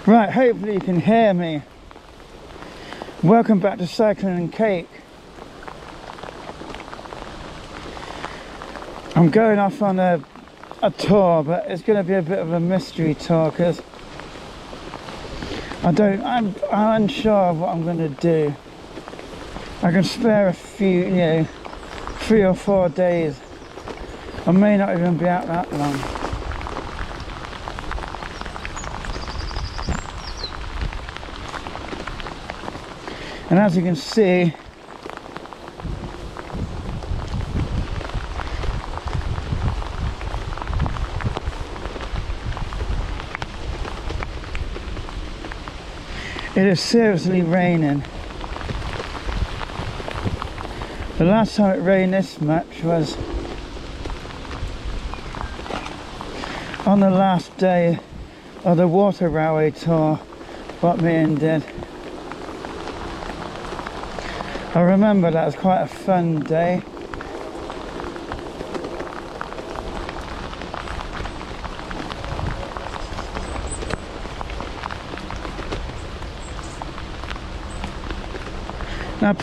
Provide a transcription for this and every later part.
Right, hopefully you can hear me. Welcome back to Cycling and Cake. I'm going off on a tour, but it's going to be a bit of a mystery tour because I'm unsure of what I'm going to do. I can spare a few, 3 or 4 days. I may not even be out that long. And as you can see, it is seriously raining. The last time it rained this much was on the last day of the Water Railway tour, what me and did. I remember that was quite a fun day. Now, I'll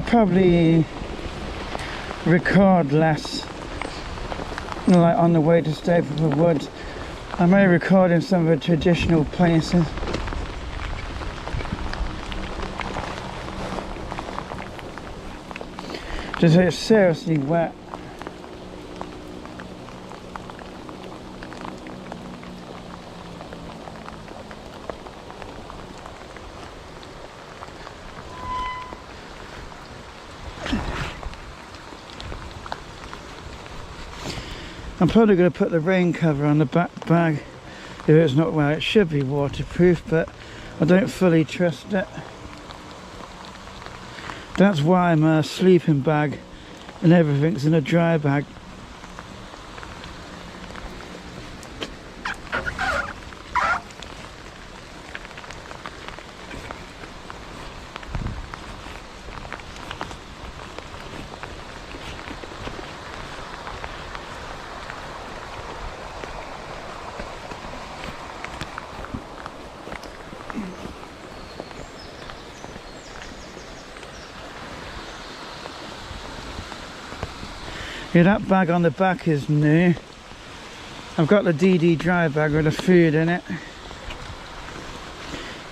probably record less, like on the way to Stapleford Woods. I may record in some of the traditional places. Just it's seriously wet. I'm probably going to put the rain cover on the back bag if it's not, well, it should be waterproof, but I don't fully trust it. That's why my sleeping bag and everything's in a dry bag. Yeah, that bag on the back is new. I've got the DD dry bag with the food in it.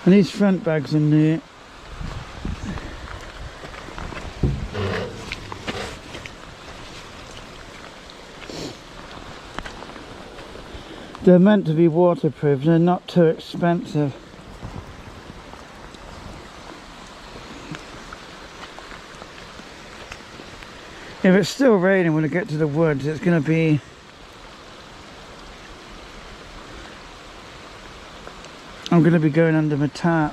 And these front bags are new. They're meant to be waterproof, they're not too expensive. If it's still raining when I get to the woods, it's going to be I'm going to be going under my tarp.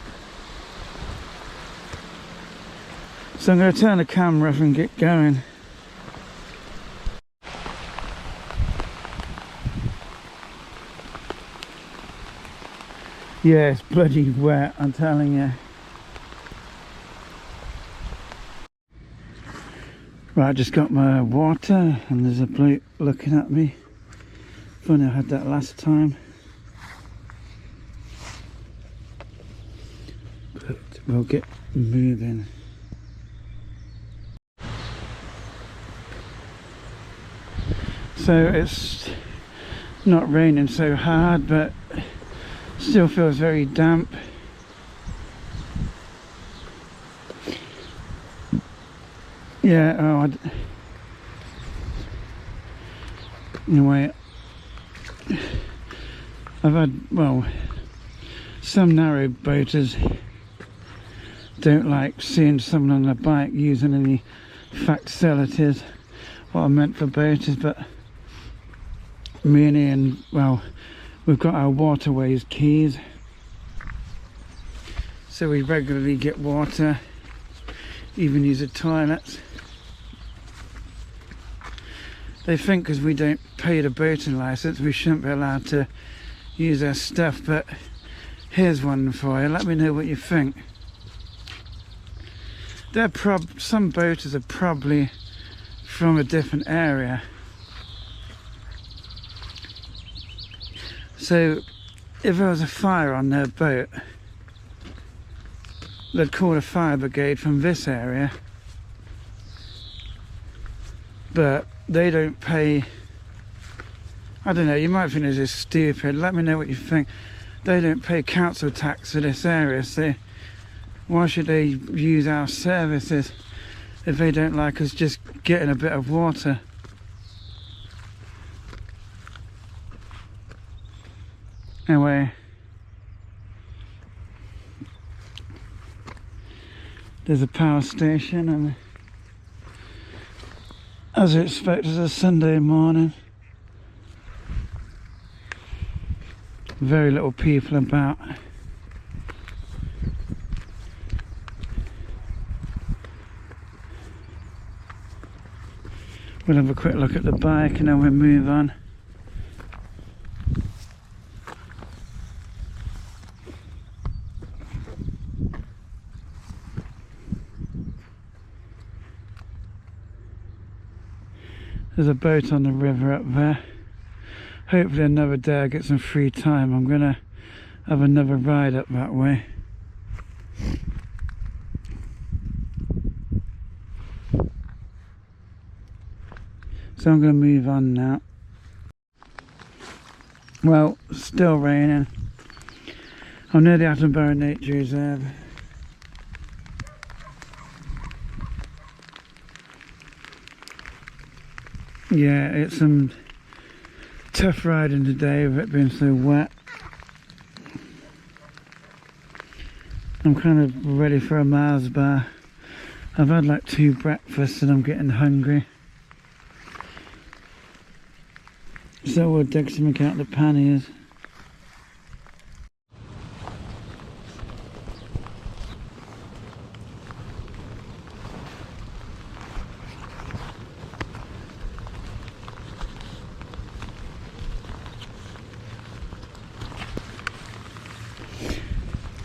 So I'm going to turn the camera off and get going. Yeah, it's bloody wet, I'm telling you. Right, I just got my water and there's a bloke looking at me. Funny, I had that last time. But we'll get moving. So it's not raining so hard, but still feels very damp. Yeah, anyway, I've had, well, some narrow boaters don't like seeing someone on a bike using any facilities, what I meant for boaters, but me and Ian, well, we've got our waterways keys, so we regularly get water, even use the toilets. They think because we don't pay the boating licence we shouldn't be allowed to use their stuff, but here's one for you, let me know what you think. Some boaters are probably from a different area. So if there was a fire on their boat, they'd call a fire brigade from this area, but they don't pay. I don't know, you might think this is stupid, let me know what you think. They don't pay council tax for this area, so why should they use our services if they don't like us just getting a bit of water? Anyway, there's a power station, and as I expect, it's a Sunday morning. Very little people about. We'll have a quick look at the bike and then we'll move on. There's a boat on the river up there. Hopefully another day I get some free time. I'm gonna have another ride up that way. So I'm gonna move on now. Well, still raining. I'm near the Attenborough Nature Reserve. Yeah, it's some tough riding today with it being so wet. I'm kind of ready for a Mars bar. I've had like 2 breakfasts and I'm getting hungry. So we'll dig something out the panniers.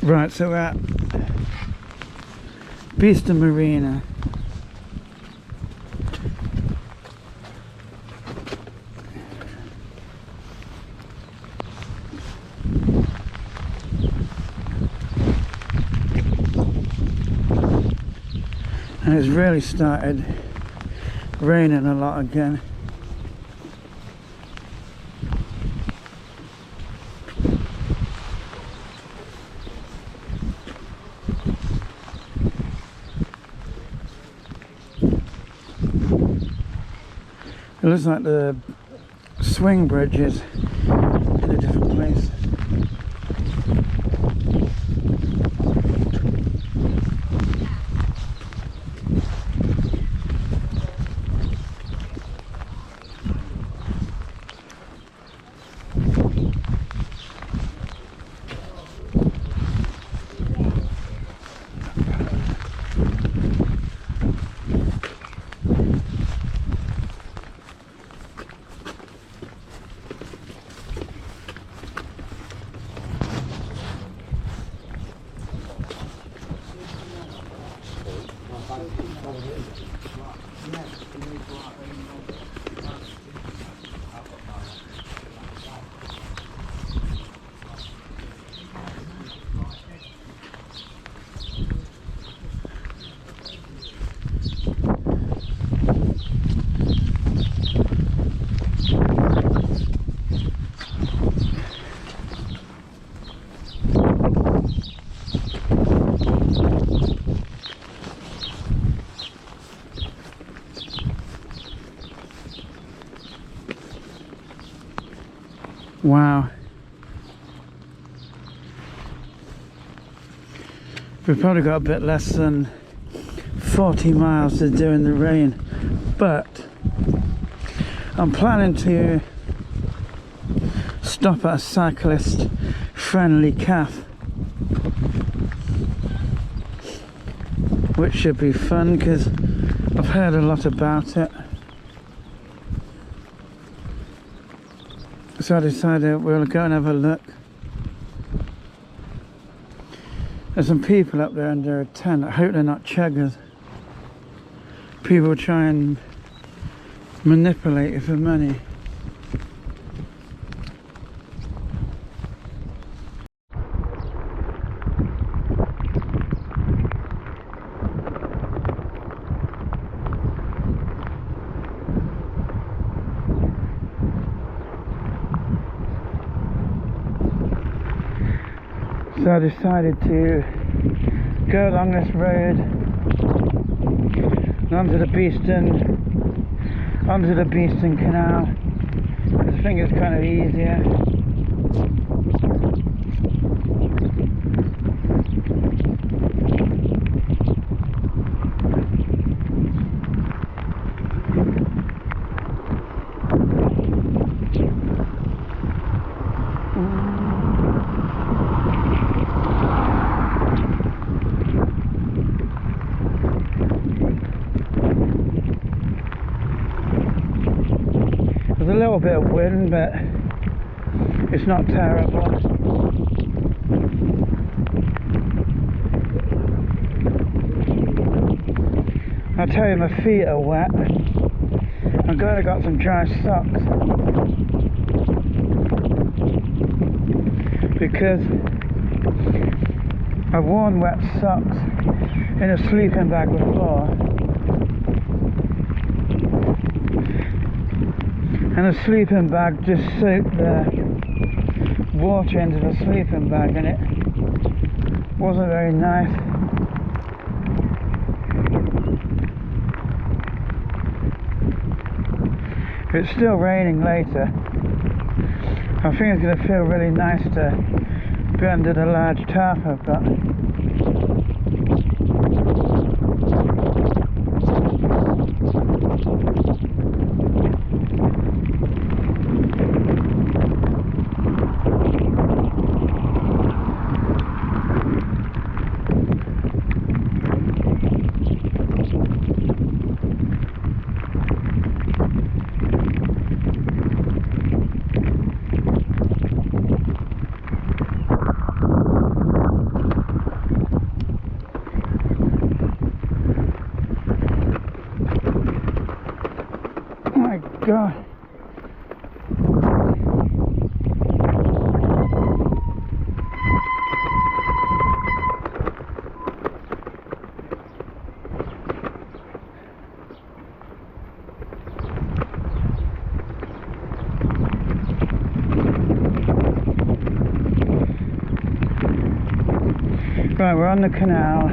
Right, so we're at Beeston Marina. And it's really started raining a lot again. It looks like the swing bridge is in a different place. Wow. We've probably got a bit less than 40 miles to do in the rain, but I'm planning to stop at a cyclist friendly cafe, which should be fun because I've heard a lot about it. So I decided we'll go and have a look. There's some people up there under a tent. I hope they're not chuggers. People try and manipulate you for money. So I decided to go along this road onto the Beeston Canal. I think it's kind of easier. There's a little bit of wind, but it's not terrible. I'll tell you, my feet are wet. I'm glad I got some dry socks, because I've worn wet socks in a sleeping bag before, and the sleeping bag just soaked the water into the sleeping bag, and it wasn't very nice. It's still raining later. I think it's going to feel really nice to be under the large tarp I've got. God. Right, we're on the canal.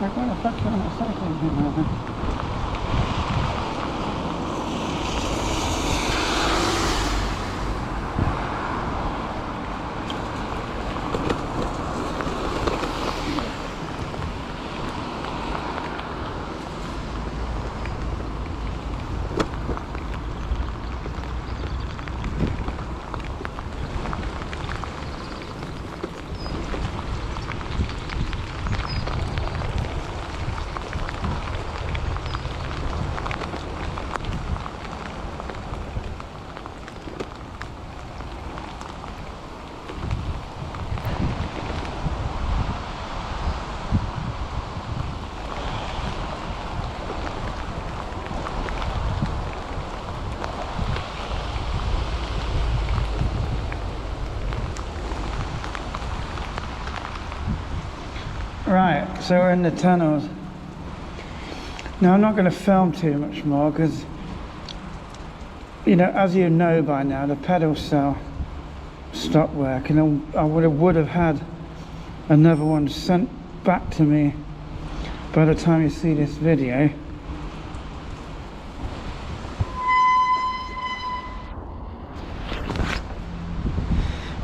Like, where the fuck's on that cycling thing over? Right, so we're in the tunnels. Now I'm not going to film too much more because, you know, as you know by now, the pedal cell stopped working. I would have had another one sent back to me by the time you see this video.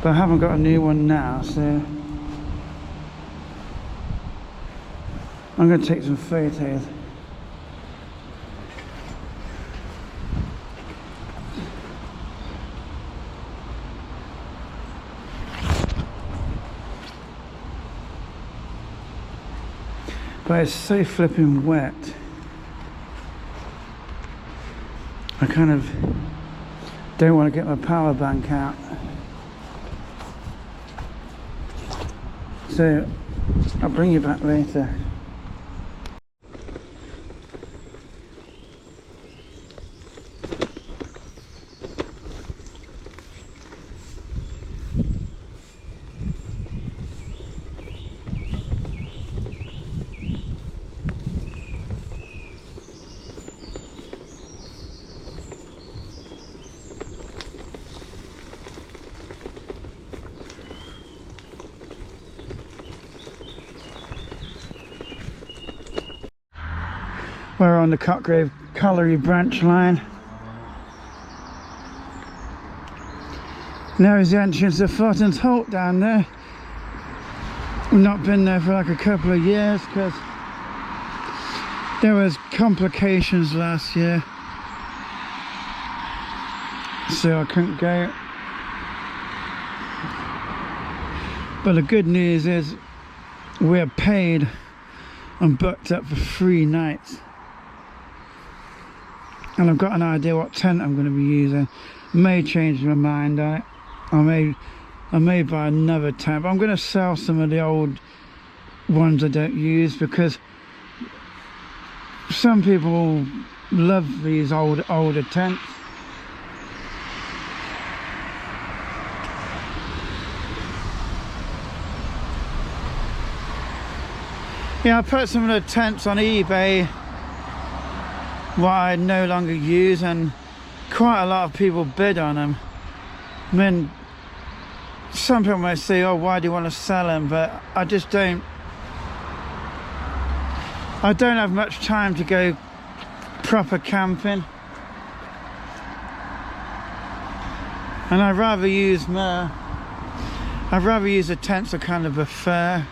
But I haven't got a new one now, so I'm going to take some photos. but it's so flipping wet. I kind of don't want to get my power bank out. So I'll bring you back later. We're on the Cotgrave Colliery branch line. Now is the entrance to Fortons Holt down there. We've not been there for like a couple of years because there was complications last year, so I couldn't go. But the good news is we're paid and booked up for 3 nights. And I've got an idea what tent I'm going to be using. May change my mind on it. I may buy another tent, but I'm going to sell some of the old ones I don't use because some people love these older tents. Yeah, I put some of the tents on eBay what I no longer use, and quite a lot of people bid on them. I mean, some people may say, oh, why do you want to sell them? But I just don't. I don't have much time to go proper camping, and I'd rather use the tents I kind of prefer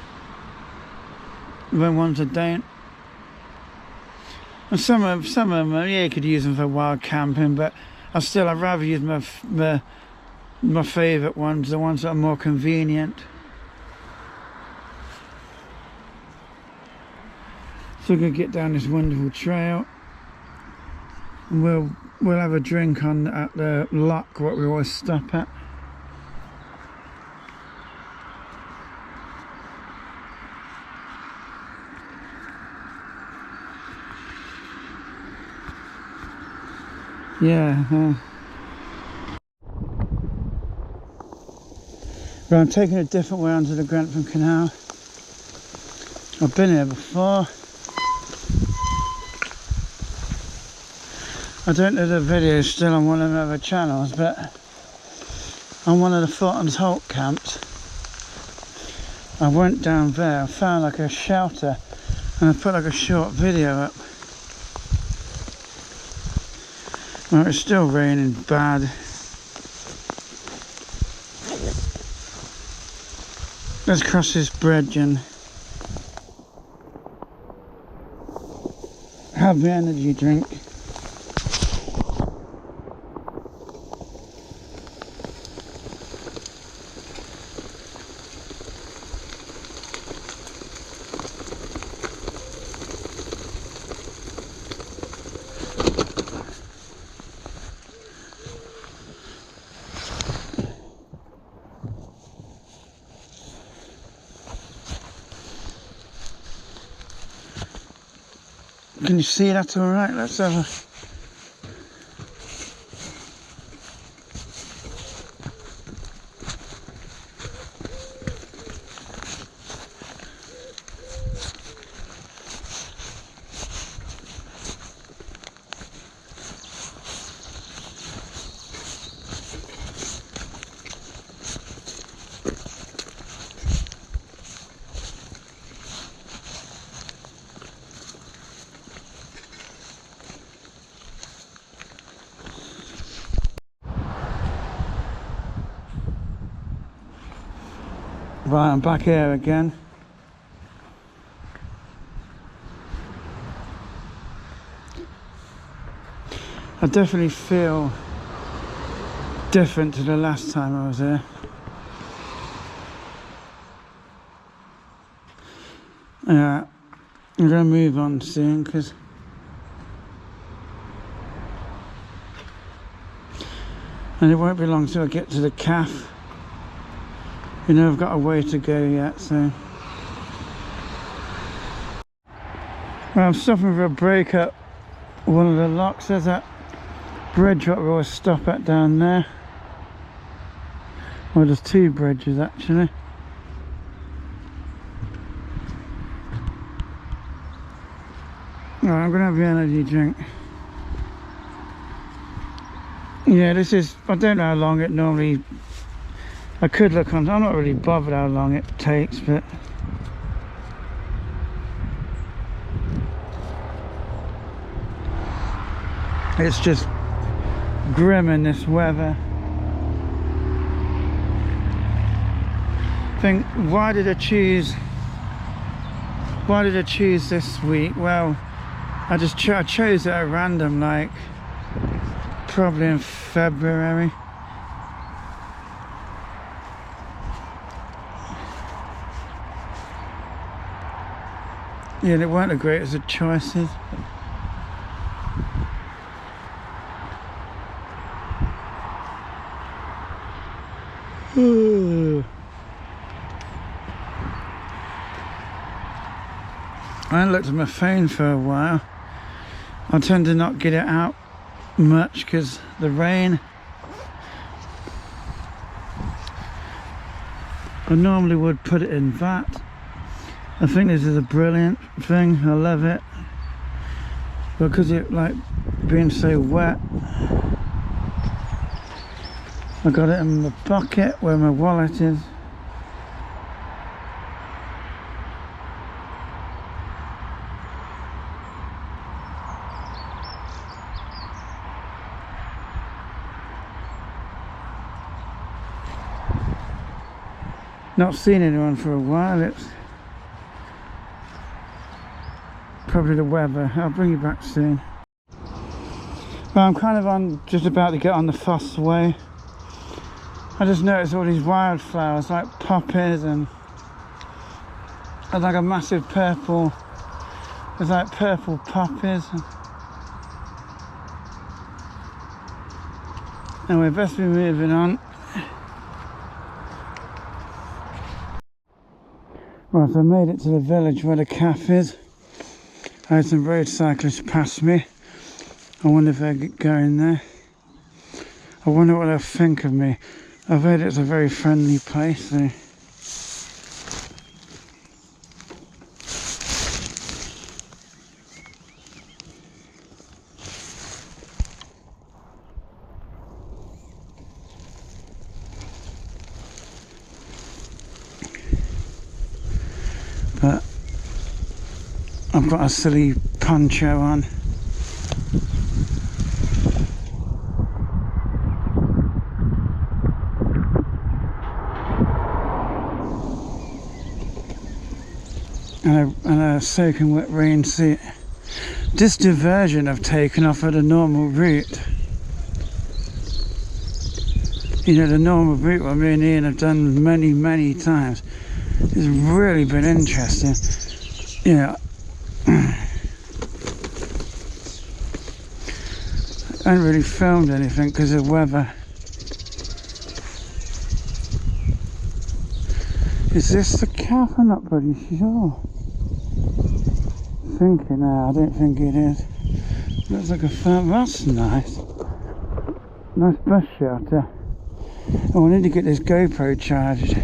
than ones I don't. And some of them, yeah, you could use them for wild camping, but I'd rather use my favourite ones, the ones that are more convenient. So we're gonna get down this wonderful trail, and we'll have a drink at the lock, what we always stop at. Yeah. But I'm taking a different way onto the Grantham Canal. I've been here before. I don't know the video is still on one of the other channels, but on one of the Fortons Holt camps, I went down there, I found like a shelter, and I put like a short video up. Well, it's still raining bad. Let's cross this bridge and have the energy drink. Can you see that all right? Let's have a... Right, I'm back here again. I definitely feel different to the last time I was here. Yeah, I'm going to move on soon because and it won't be long till I get to the calf. You know, I've got a way to go yet, so. Well, I'm stopping for a break at one of the locks. There's that bridge what we always stop at down there. Well, there's two bridges actually. Right, I'm gonna have the energy drink. Yeah, this is, I don't know how long it normally, I could look on, I'm not really bothered how long it takes, but it's just grim in this weather. I think, why did I choose this week? Well, I chose it at random, like probably in February. Yeah, they weren't the greatest of choices. I haven't looked at my phone for a while. I tend to not get it out much because the rain. I normally would put it in that. I think this is a brilliant thing. I love it. Because it like being so wet. I got it in the bucket where my wallet is. Not seen anyone for a while. It's probably the weather. I'll bring you back soon. Well, I'm kind of on, just about to get on the Foss Way. I just noticed all these wildflowers like poppies and there's like a massive purple, there's like purple poppies. And we'll best be moving on. Right, I made it to the village where the calf is. I had some road cyclists pass me. I wonder if they're going there. I wonder what they'll think of me. I've heard it's a very friendly place, so. But I've got a silly poncho on. And a soaking wet rain suit. This diversion I've taken off at a normal route. You know, the normal route what me and Ian have done many times. It's really been interesting. Yeah. I haven't really filmed anything because of weather. Is this the calf? I'm not bloody sure. Thinking now, I don't think it is. Looks like a farm. That's nice. Nice bus shelter. Oh, I need to get this GoPro charged.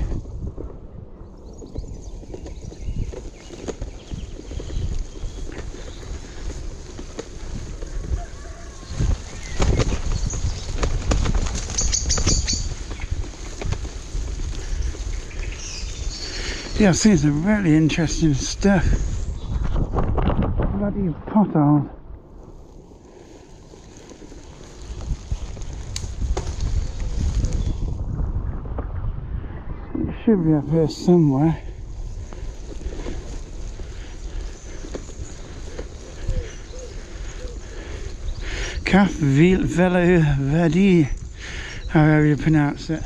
Yeah, I've seen some really interesting stuff. Bloody potholes. It should be up here somewhere. Calf Velo Verdi, however you pronounce it.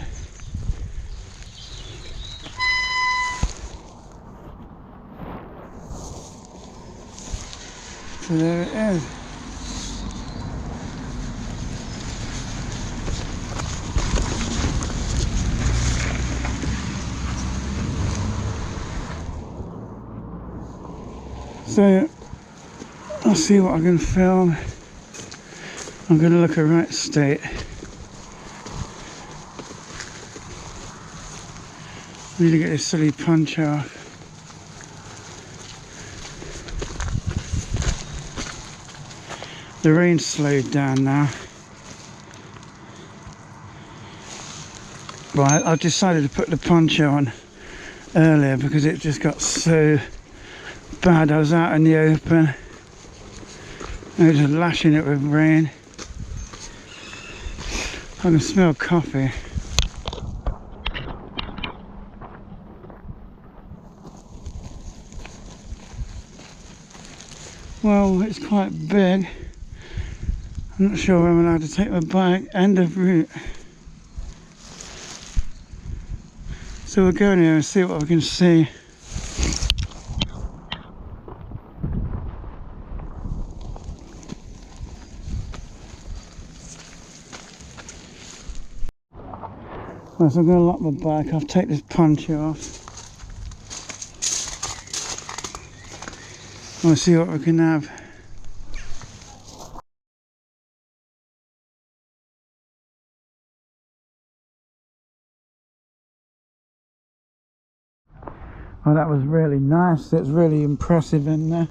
So there it is. So I'll see what I can film. I'm going to look at Wright State. I need to get this silly punch off. The rain slowed down now. Well, I decided to put the poncho on earlier because it just got so bad. I was out in the open. I was just lashing it with rain. I can smell coffee. Well, it's quite big. I'm not sure I'm allowed to take my bike. End of route. So we'll go in here and see what we can see. Well, so I'm going to lock my bike off, take this poncho off. We'll see what we can have. Oh, that was really nice. It's really impressive in there.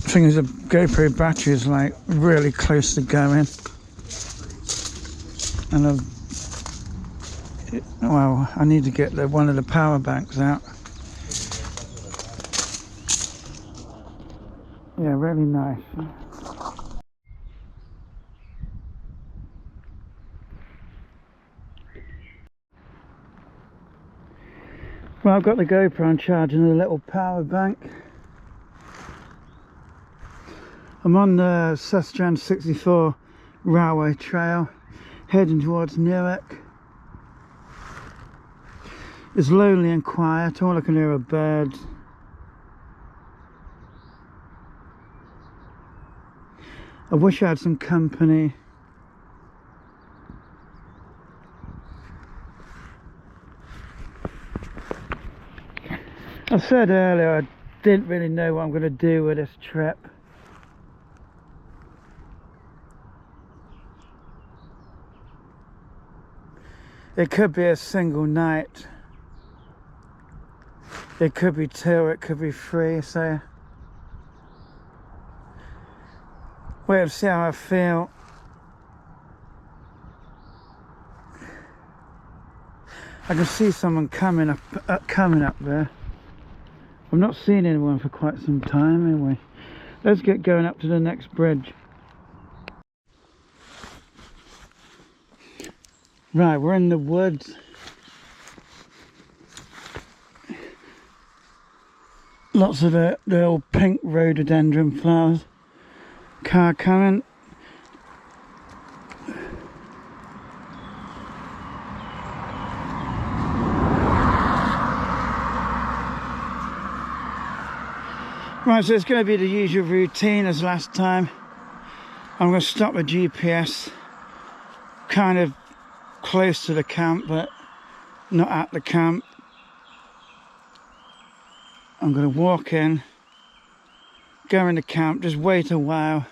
The thing is, the GoPro battery is like really close to going. And well, I need to get one of the power banks out. Yeah, really nice. Well, I've got the GoPro on charge and a little power bank. I'm on the Sustrans 64 railway trail, heading towards Newark. It's lonely and quiet, all I can hear are birds. I wish I had some company. I said earlier I didn't really know what I'm going to do with this trip. It could be a single night. It could be 2, it could be 3, so wait to see how I feel. I can see someone coming up there. I've not seen anyone for quite some time anyway. Let's get going up to the next bridge. Right, we're in the woods. Lots of the old pink rhododendron flowers. Car coming. Right, so it's going to be the usual routine as last time. I'm going to stop the GPS kind of close to the camp, but not at the camp. I'm going to walk in, go in the camp, just wait a while,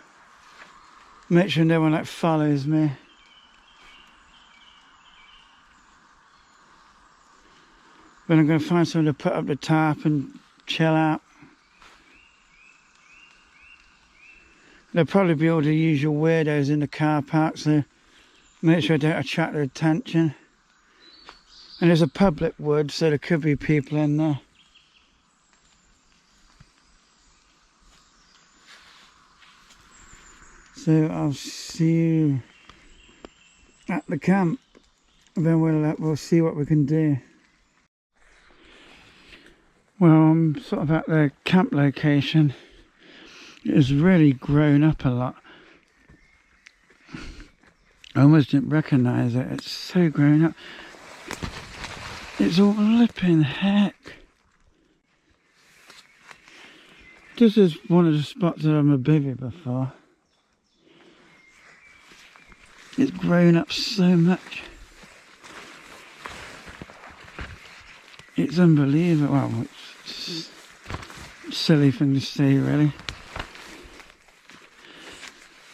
make sure no one follows me. Then I'm going to find somewhere to put up the tarp and chill out. There'll probably be all the usual weirdos in the car park, so make sure I don't attract their attention. And there's a public wood, so there could be people in there. So I'll see you at the camp, and then we'll see what we can do. Well, I'm sort of at the camp location. It has really grown up a lot. I almost didn't recognise it. It's so grown up. It's all flipping heck. This is one of the spots that I'm a bivvy before. It's grown up so much. It's unbelievable. Well, it's a silly thing to say, really.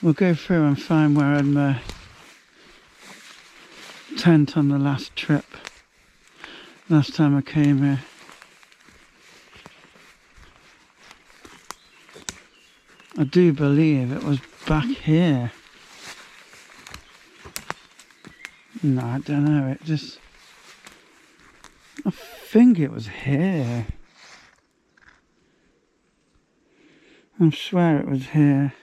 We'll go through and find where I had my tent on the last trip. Last time I came here. I do believe it was back here. No, I don't know. It just... I think it was here. I swear it was here.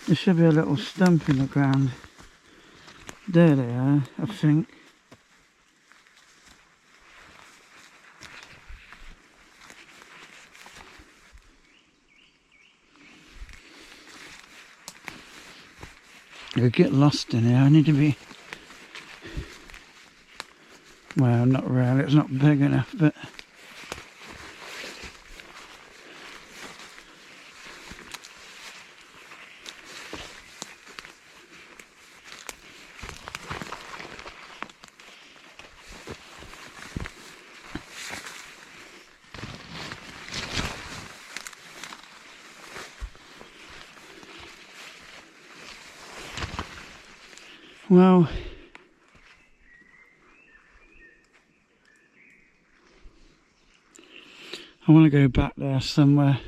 There should be a little stump in the ground. There they are, I think. I get lost in here. I need to be... Well, not really. It's not big enough, but... Well, I want to go back there somewhere,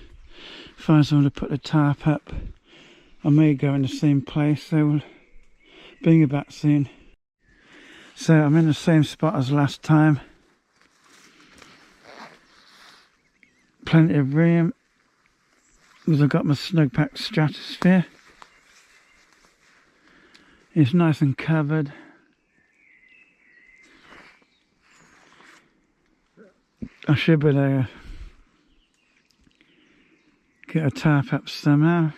find somewhere to put the tarp up. I may go in the same place, so we'll bring you back soon. So I'm in the same spot as last time. Plenty of room, because I've got my Snugpak Stratosphere. It's nice and covered. I should be able to get a tarp up somehow.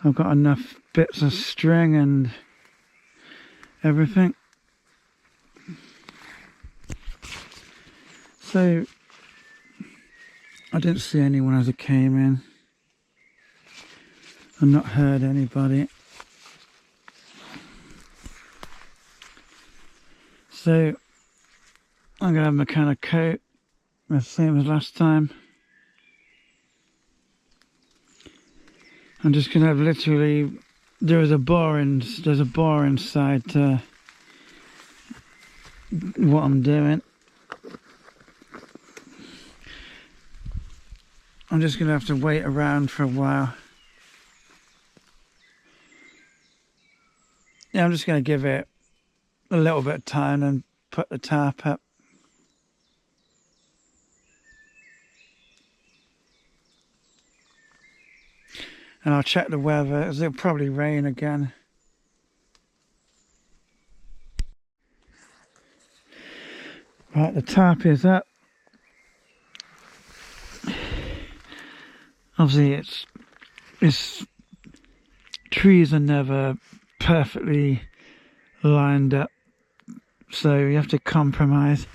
I've got enough bits of string and everything. So I didn't see anyone as I came in. I've not heard anybody. So I'm going to have my kind of coat, the same as last time. I'm just going to have literally, there's a bar inside what I'm doing. I'm just going to have to wait around for a while. Yeah, I'm just going to give it a little bit of time and put the tarp up. And I'll check the weather, as it'll probably rain again. Right, the tarp is up. Obviously it's trees are never perfectly lined up, so you have to compromise.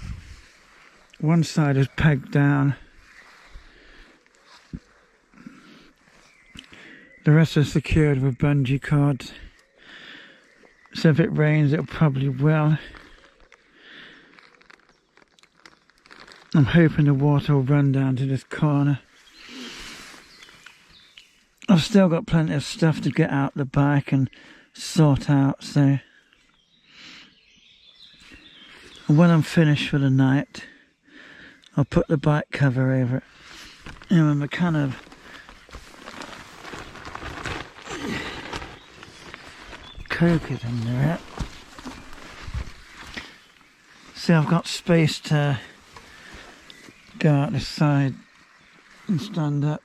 One side is pegged down, the rest is secured with bungee cords, so if it rains it probably will. I'm hoping the water will run down to this corner. I've still got plenty of stuff to get out the bike and sort out, so when I'm finished for the night, I'll put the bike cover over it. You know, I'm kind of Coke is in there. See, I've got space to go out this side and stand up.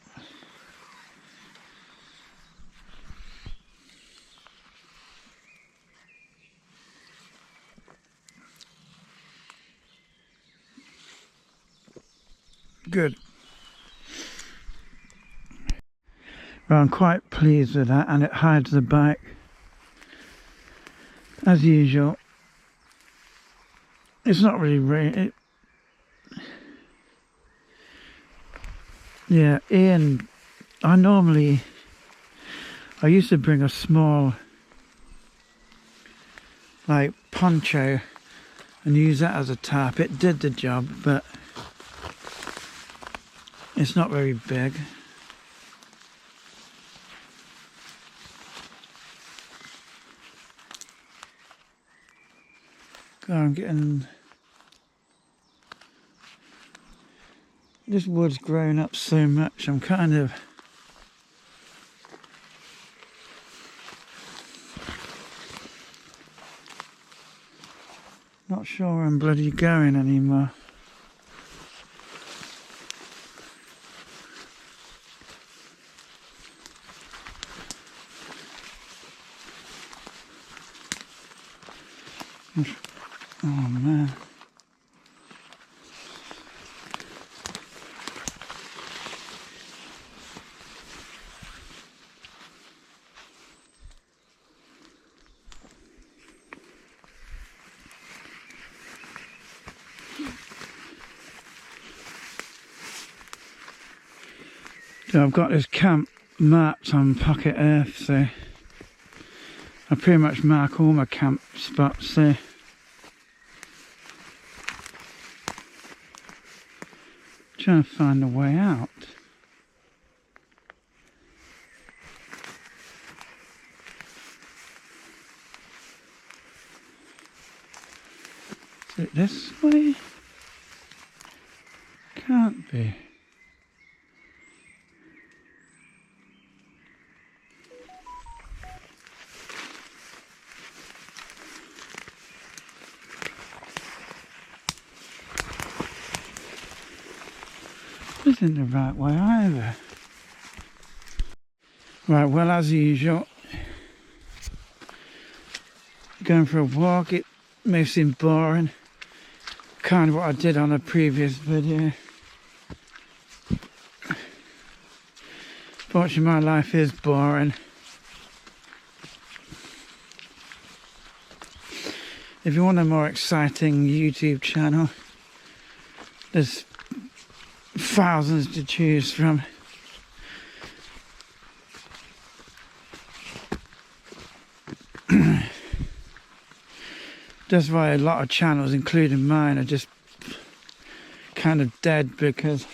Good. Well, I'm quite pleased with that, and it hides the bike as usual. it's not really rain. Yeah, Ian, I used to bring a small like poncho and use that as a tarp. It did the job, but it's not very big. God, I'm getting... This wood's grown up so much, I'm kind of... not sure where I'm bloody going anymore. Oh man. So I've got this camp marked on Pocket Earth, so I pretty much mark all my camp spots, so trying to find a way out. Is it this way? Can't be. This isn't the right way either. Right, well, as usual, going for a walk, it may seem boring, kind of what I did on a previous video. Fortunately, my life is boring. If you want a more exciting YouTube channel, there's thousands to choose from. That's why a lot of channels, including mine, are just kind of dead, because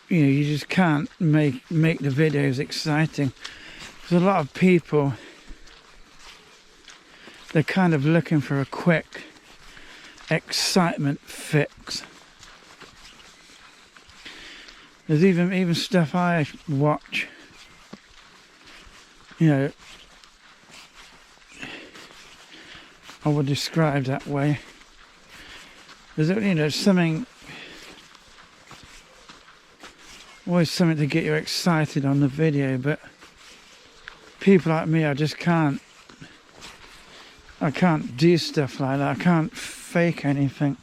you just can't make the videos exciting. There's a lot of people, they're kind of looking for a quick excitement fix. There's even stuff I watch, I would describe that way. There's something, always something to get you excited on the video, but people like me, I can't do stuff like that. I can't fake anything.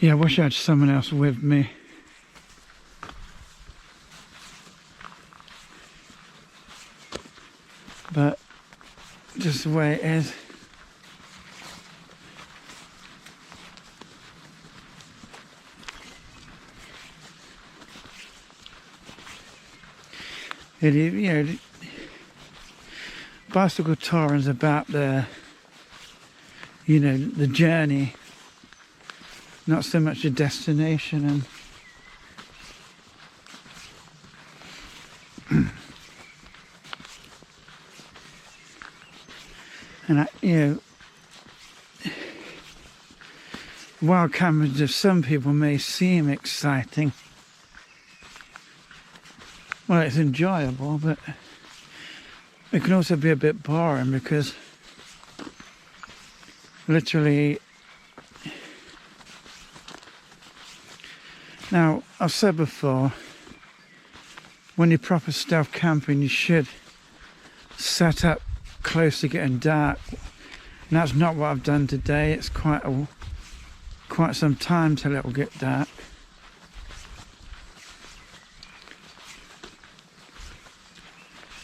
Yeah, I wish I had someone else with me. But just the way it is. Bicycle touring's about the journey, not so much a destination. And wild cameras to some people may seem exciting. Well, it's enjoyable, but it can also be a bit boring, because literally, now I've said before, when you're proper stealth camping, you should set up close to getting dark. And that's not what I've done today. It's quite some time till it will get dark.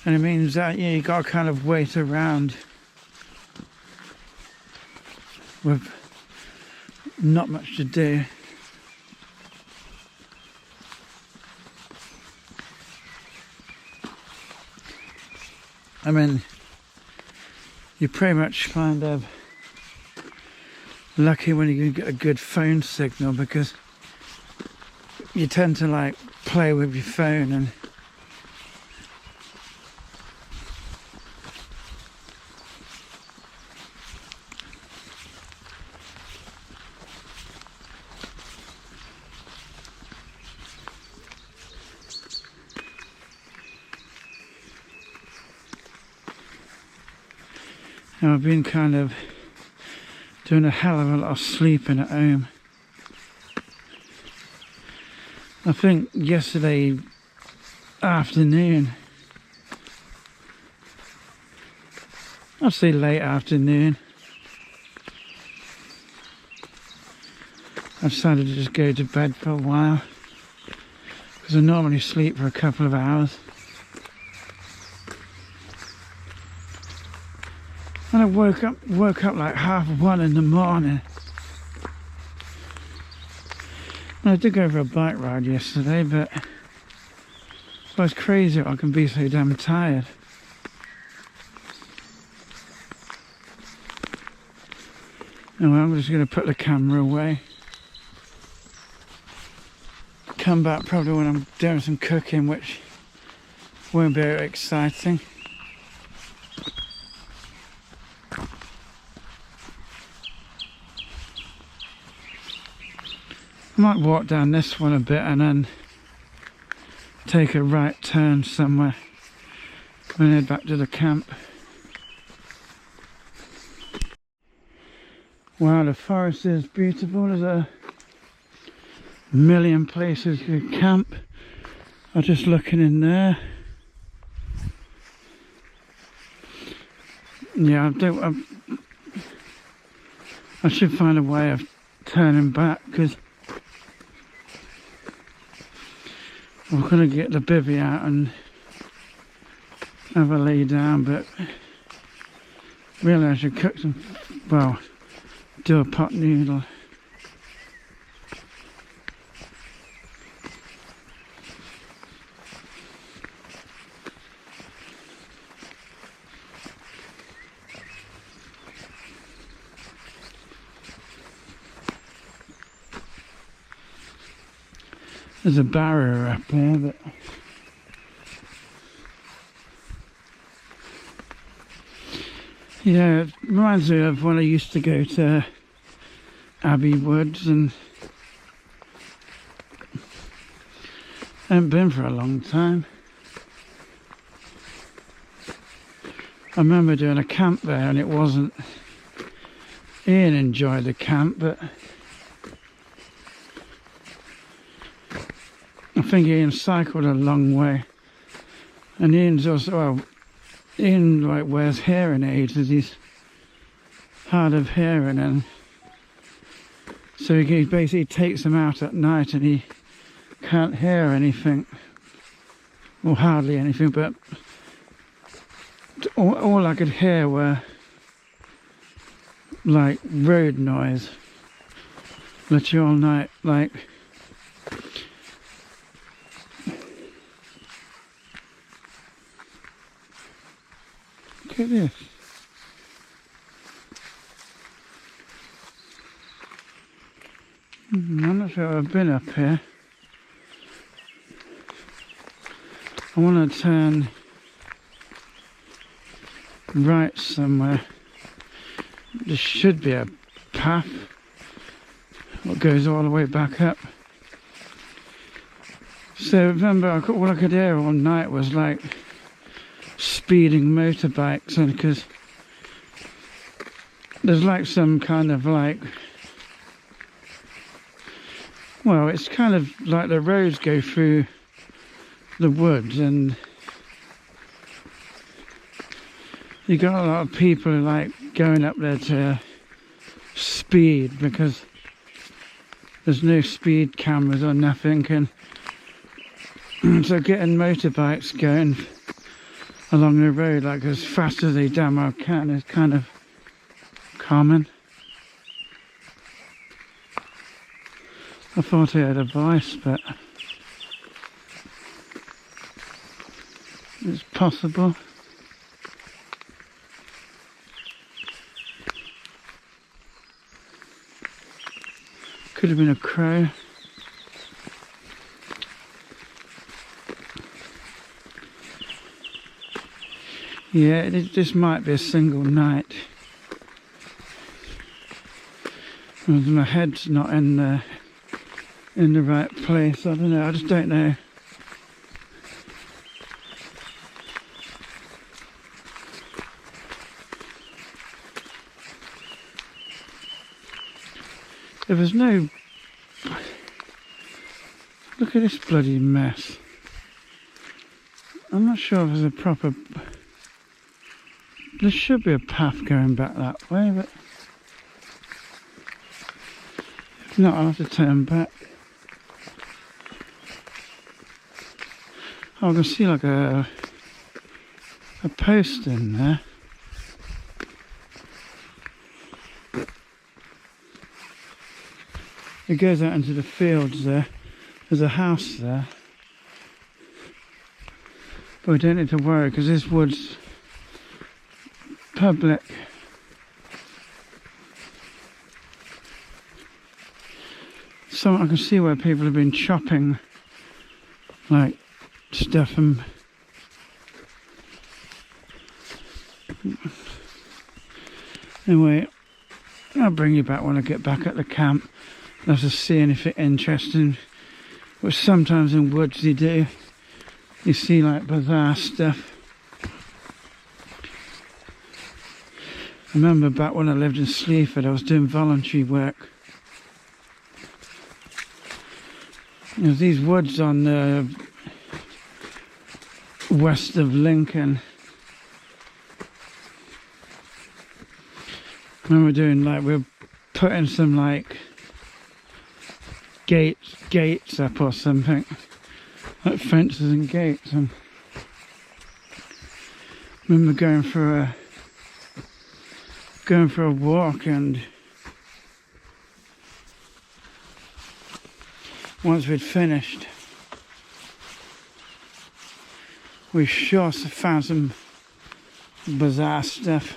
And it means that you got to kind of wait around with not much to do. I mean, you're pretty much kind of lucky when you can get a good phone signal, because you tend to like play with your phone and I've been kind of doing a hell of a lot of sleeping at home. I think yesterday afternoon, I'd say late afternoon, I decided to just go to bed for a while, because I normally sleep for a couple of hours. And I woke up like 1:30 in the morning. And I did go for a bike ride yesterday, but it was crazy I can be so damn tired. Anyway, I'm just going to put the camera away. Come back probably when I'm doing some cooking, which won't be very exciting. I might walk down this one a bit and then take a right turn somewhere and head back to the camp. Wow, the forest is beautiful. There's a million places you could camp. I'm just looking in there. Yeah, I should find a way of turning back, because we're going to get the bivvy out and have a lay down, but really I should cook some, well, do a pot noodle. There's a barrier up there, but yeah, it reminds me of when I used to go to Abbey Woods, and I haven't been for a long time. I remember doing a camp there, and it wasn't, Ian enjoyed the camp, but I think Ian cycled a long way, and Ian's also, well, Ian like wears hearing aids as he's hard of hearing, and so he basically takes them out at night and he can't hear anything, or hardly anything, but all I could hear were like road noise literally all night, like look at this. I'm not sure I've been up here. I want to turn right somewhere. There should be a path that goes all the way back up. So remember, all I could hear all night was like speeding motorbikes, and because there's like some kind of like, well, it's kind of like the roads go through the woods, and you got a lot of people like going up there to speed because there's no speed cameras or nothing, and so getting motorbikes going along the road like as fast as they damn well can is kind of common. I thought I had a voice, but it's possible. Could have been a crow. Yeah, this might be a single night. My head's not in the right place. I don't know. I just don't know. There was no... Look at this bloody mess. I'm not sure if there's a proper... There should be a path going back that way, but... If not, I'll have to turn back. Oh, I can see like a post in there. It goes out into the fields there. There's a house there. But we don't need to worry because this wood's public. So I can see where people have been chopping like stuff and anyway, I'll bring you back when I get back at the camp. I'll have to see anything interesting, which sometimes in woods you do. You see like bizarre stuff. I remember back when I lived in Sleaford, I was doing voluntary work. There's these woods on the west of Lincoln. I remember doing like, we were putting some like gates up or something, like fences and gates, and I remember going for a walk, and once we'd finished we sure found some bizarre stuff.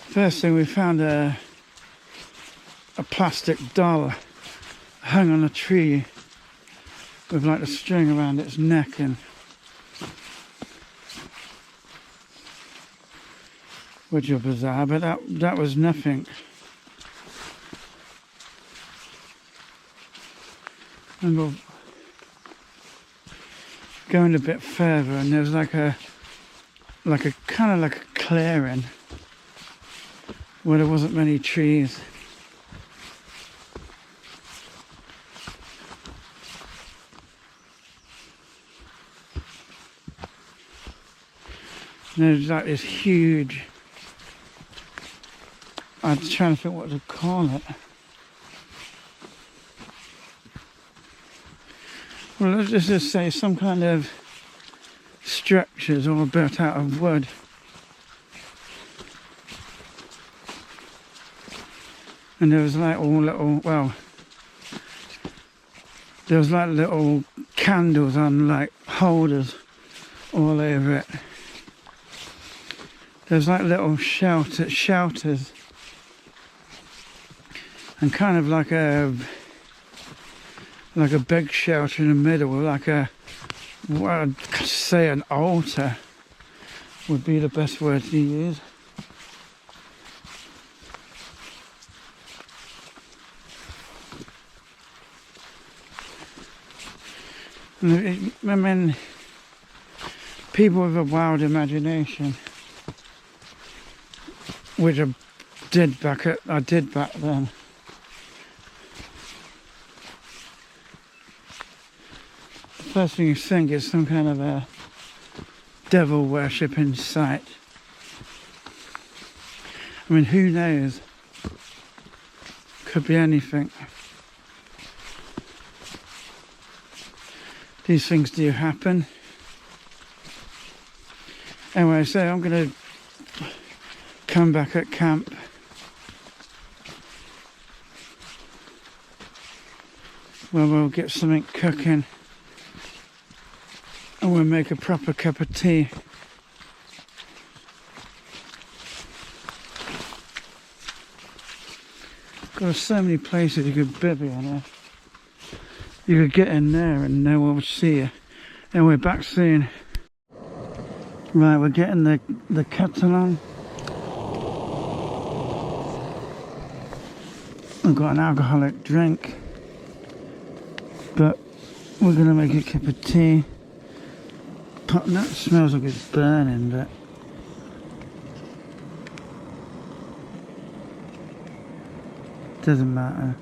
First thing, we found a plastic doll hung on a tree with like a string around its neck, and which are bizarre, but that was nothing. And we're going a bit further, and there's like a kind of like a clearing where there wasn't many trees. And there's like this huge, I'm trying to think what to call it. Well, let's just say some kind of structures all built out of wood. And there was like all little, well, there was like little candles on like holders all over it. There's like little shelters, and kind of like a big shelter in the middle with like a, what I'd say an altar would be the best word to use. And I mean, people with a wild imagination, which I did back then, first thing you think is some kind of a devil worshipping site. I mean, who knows? Could be anything. These things do happen. Anyway, so I'm going to come back at camp. Well, we'll get something cooking. And we'll make a proper cup of tea. There's so many places you could bivvy on here. You could get in there and no one would see you. And we're back soon. Right, we're getting the kettle on. I've got an alcoholic drink, but we're gonna make a cup of tea. That smells like it's burning, but doesn't matter.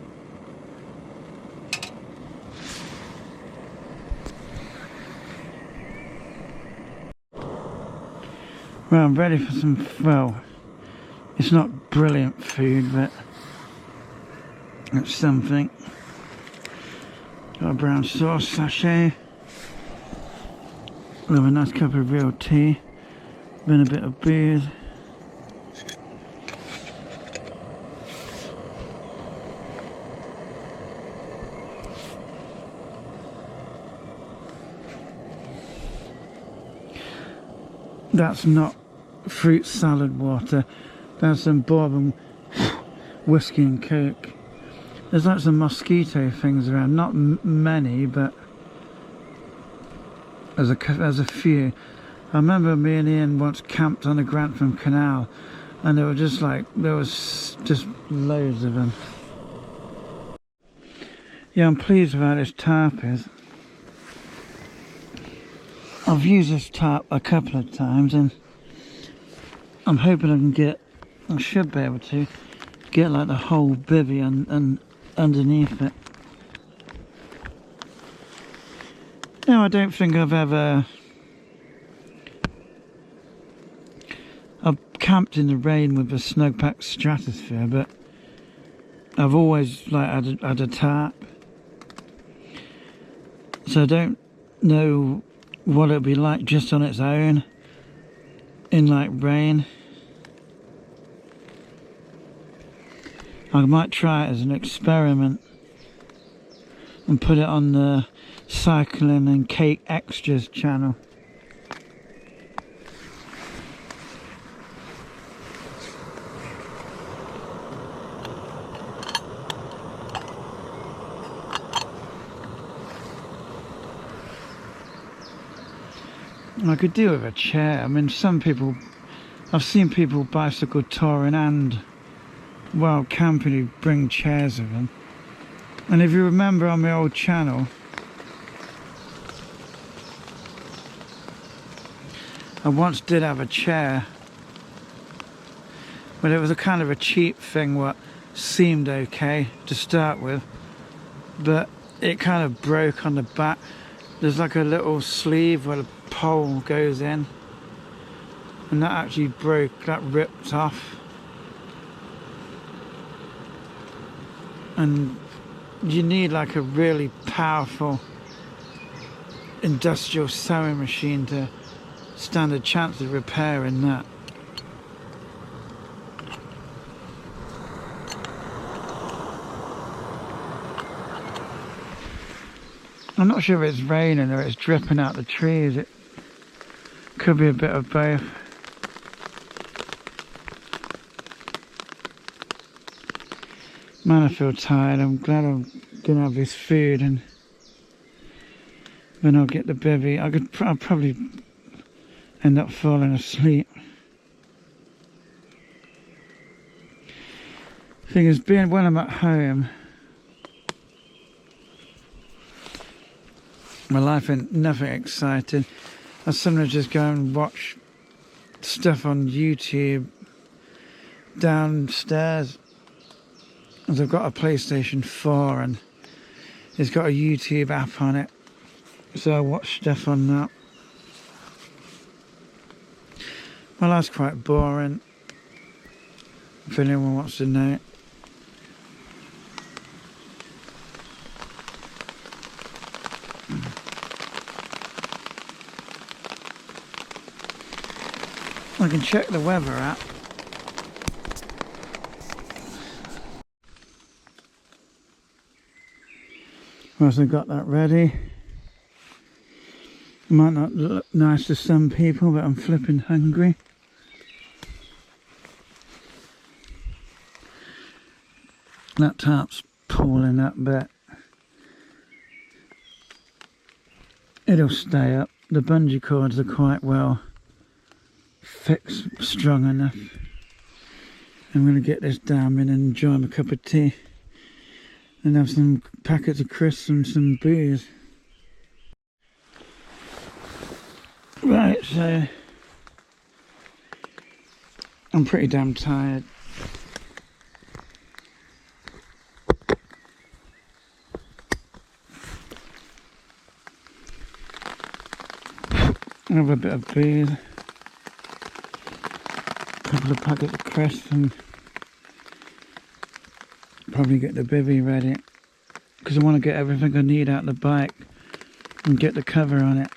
Well, I'm ready for some, well, it's not brilliant food, but it's something. Got a brown sauce sachet. We'll have a nice cup of real tea. Then a bit of booze. That's not fruit salad water. That's some bourbon whiskey and coke. There's like some mosquito things around. Not many, but there's a few. I remember me and Ian once camped on the Grantham Canal, and there were just like, there was just loads of them. Yeah, I'm pleased with how this tarp is. I've used this tarp a couple of times, and I'm hoping I should be able to get like the whole bivvy and underneath it. Now, I don't think I've camped in the rain with a Snugpak Stratosphere, but I've always like had a tarp, so I don't know what it'd be like just on its own in like rain. I might try it as an experiment and put it on the Cycling and Cake Extras channel. I could do with a chair. I mean, some people, I've seen people bicycle touring and while camping who bring chairs with them. And if you remember on my old channel, I once did have a chair, but it was a kind of a cheap thing what seemed okay to start with, but it kind of broke on the back. There's like a little sleeve where the pole goes in, and that actually broke, that ripped off. And you need like a really powerful industrial sewing machine to stand a chance of repairing that. I'm not sure if it's raining or it's dripping out the trees. It could be a bit of both. Man, I feel tired. I'm glad I'm gonna have this food, and then I'll get the bivvy. I'll probably end up falling asleep. Thing is, when I'm at home, my life ain't nothing exciting. I sometimes just go and watch stuff on YouTube downstairs. I've got a PlayStation 4 and it's got a YouTube app on it, So I watched stuff on that. Well, that's quite boring, if anyone wants to know. I can check the weather app. Once I've got that ready. Might not look nice to some people, but I'm flipping hungry. That tarp's pulling up, but it'll stay up. The bungee cords are quite well fixed, strong enough. I'm going to get this down in and enjoy my cup of tea and have some packets of crisps and some booze. Right, so I'm pretty damn tired. Have a bit of booze, a couple of packets of crisps, and probably get the bivvy ready because I want to get everything I need out of the bike and get the cover on it.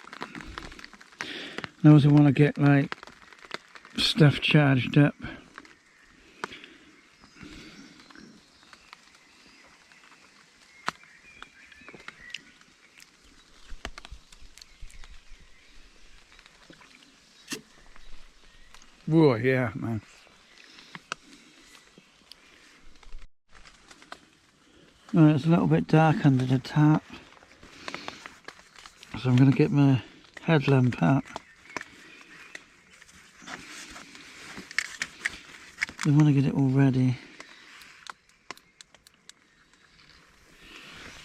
And I also want to get like stuff charged up. Whoa, yeah, man. Right, it's a little bit dark under the tarp, so I'm going to get my headlamp out. I want to get it all ready.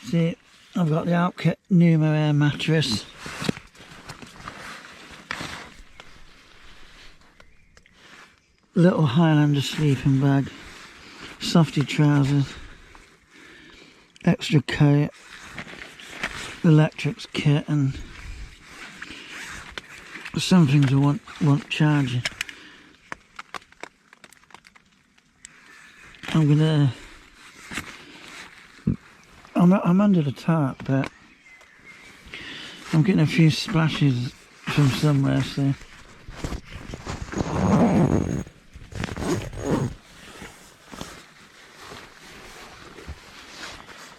See, I've got the Outkit Pneumo Air mattress. Little Highlander sleeping bag, softy trousers, extra coat, electrics kit, and some things I want charging. I'm under the tarp, but I'm getting a few splashes from somewhere, so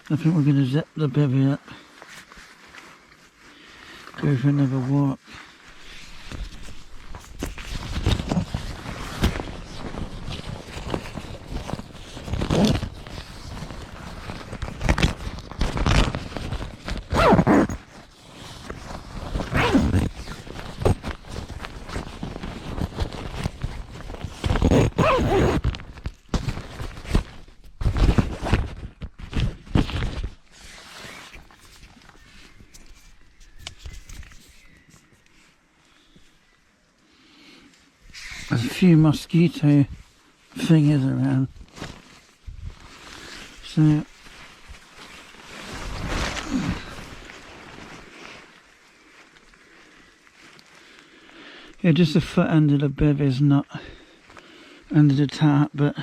I think we're going to zip the bivvy up, go for another walk. There's a few mosquito thingies around, so yeah, just a foot under the bivvy is not under the tarp, but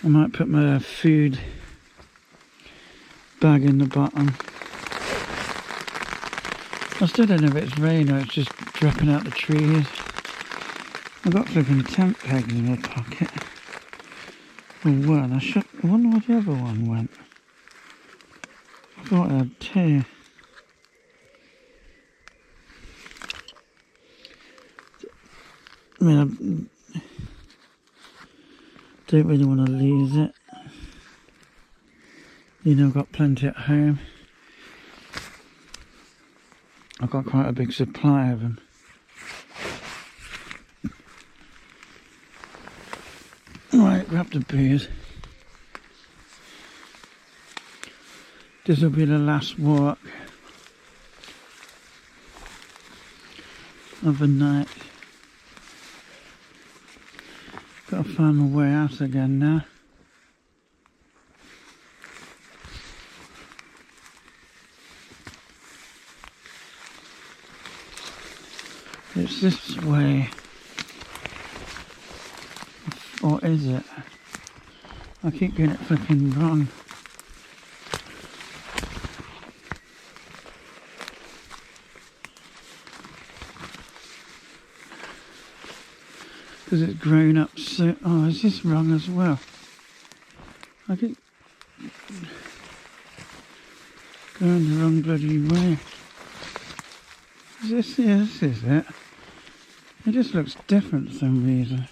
I might put my food bag in the bottom. I still don't know if it's rain or it's just dropping out the trees. I've got flipping tent pegs in my pocket. Oh, one. I wonder where the other one went. I thought I had two. I mean, I don't really want to lose it. You know, I've got plenty at home. I've got quite a big supply of them. Right, grab the booze. This will be the last walk of the night. Got to find my way out again now. It's this way. Or is it? I keep getting it flipping wrong. Because it's grown up so... Oh, is this wrong as well? I keep going the wrong bloody way. Is this... Yeah, this is it. It just looks different for some reason.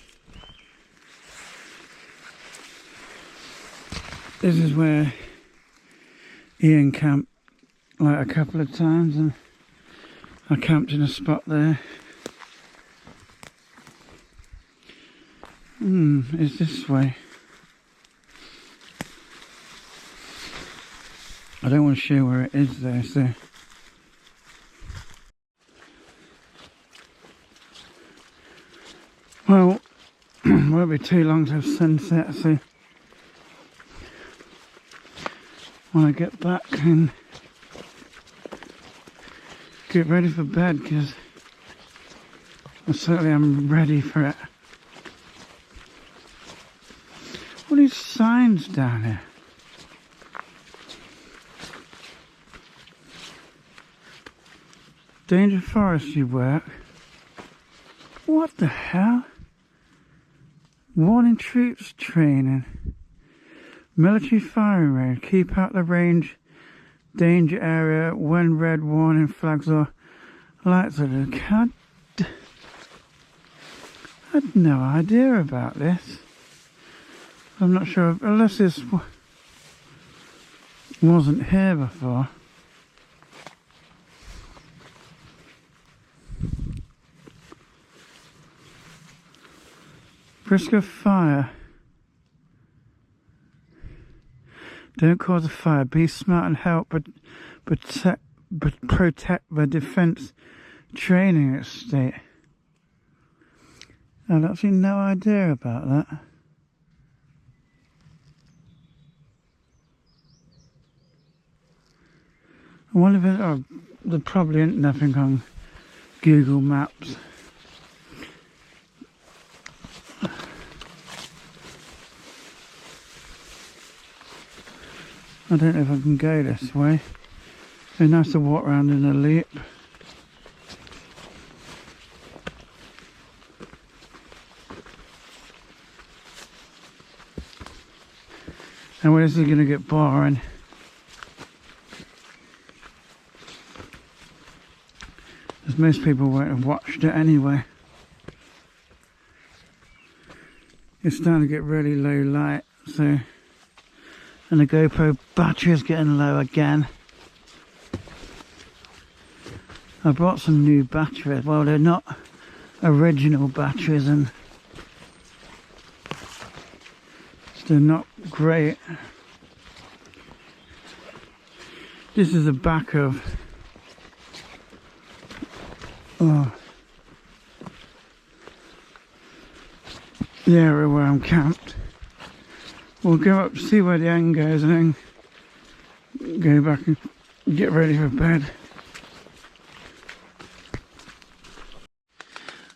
This is where Ian camped like a couple of times, and I camped in a spot there. It's this way. I don't want to show where it is there, so... Well, it won't be too long to have sunset, so... When I get back and get ready for bed, because I certainly am ready for it. What are these signs down here? Danger forestry work. What the hell? Warning troops training. Military firing range. Keep out the range. Danger area when red warning flags or lights are lit. I had no idea about this. I'm not sure, unless this wasn't here before. Risk of fire. Don't cause a fire. Be smart and help, but protect the defence training estate. I had actually no idea about that. I wonder if there probably ain't nothing on Google Maps. I don't know if I can go this way. It'd be nice to walk around in a loop. And when is it going to get boring? As most people won't have watched it anyway. It's starting to get really low light, so... And the GoPro battery is getting low again. I bought some new batteries. Well, they're not original batteries, and they're not great. This is the back of the area where I'm camped. We'll go up, see where the end goes, and then go back and get ready for bed.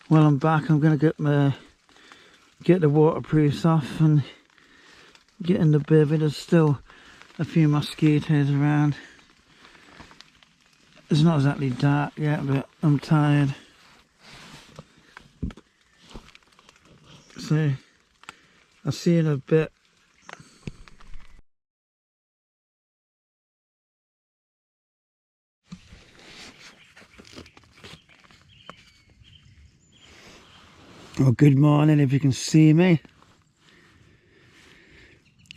While I'm back, I'm going to get the waterproofs off and get in the bivvy. There's still a few mosquitoes around. It's not exactly dark yet, but I'm tired. So, I'll see you in a bit. Well, good morning, if you can see me.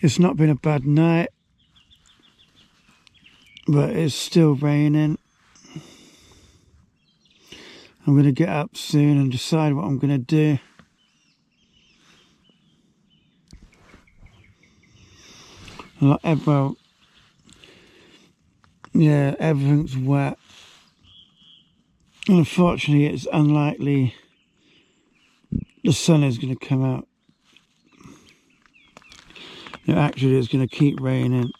It's not been a bad night, but it's still raining. I'm going to get up soon and decide what I'm going to do. Well, yeah, everything's wet. And unfortunately, it's unlikely the sun is going to come out. Actually, it's going to keep raining.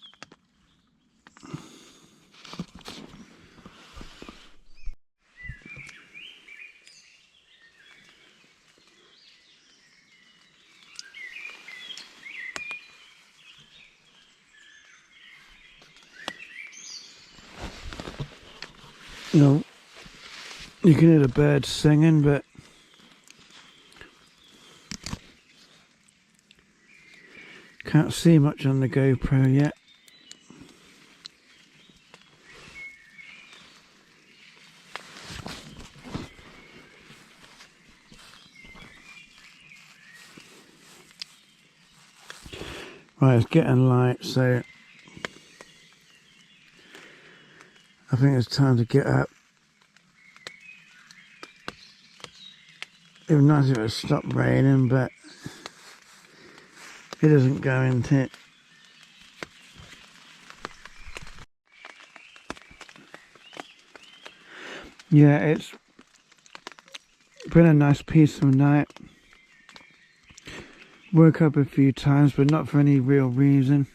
You know, you can hear the birds singing, but can't see much on the GoPro yet. Right, it's getting light, so I think it's time to get up. It was nice if it stopped raining, but it isn't going to. Yeah, it's been a nice peaceful night. Woke up a few times, but not for any real reason.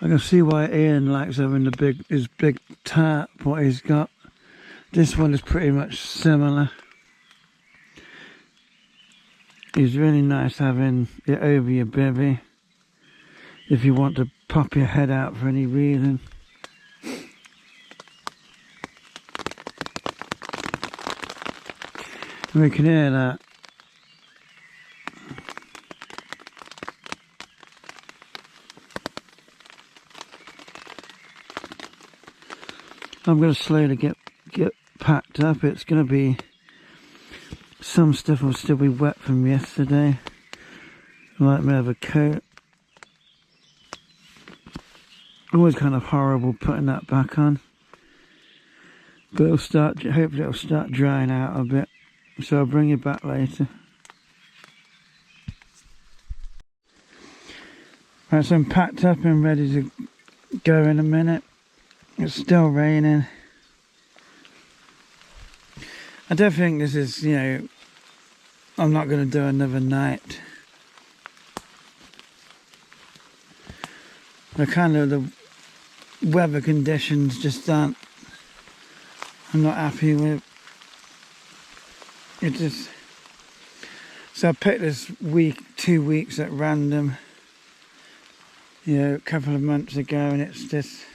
I can see why Ian likes having his big tarp, what he's got. This one is pretty much similar. It's really nice having it over your bivvy if you want to pop your head out for any reason. We can hear that. I'm going to slowly get packed up. It's going to be, some stuff will still be wet from yesterday. I might have a coat. Always kind of horrible putting that back on. But hopefully it'll start drying out a bit. So I'll bring you back later. Right, so I'm packed up and ready to go in a minute. It's still raining. I don't think this is, you know, I'm not going to do another night. The weather conditions just aren't, I'm not happy with. It just, so I picked this 2 weeks at random, you know, a couple of months ago, and it's just,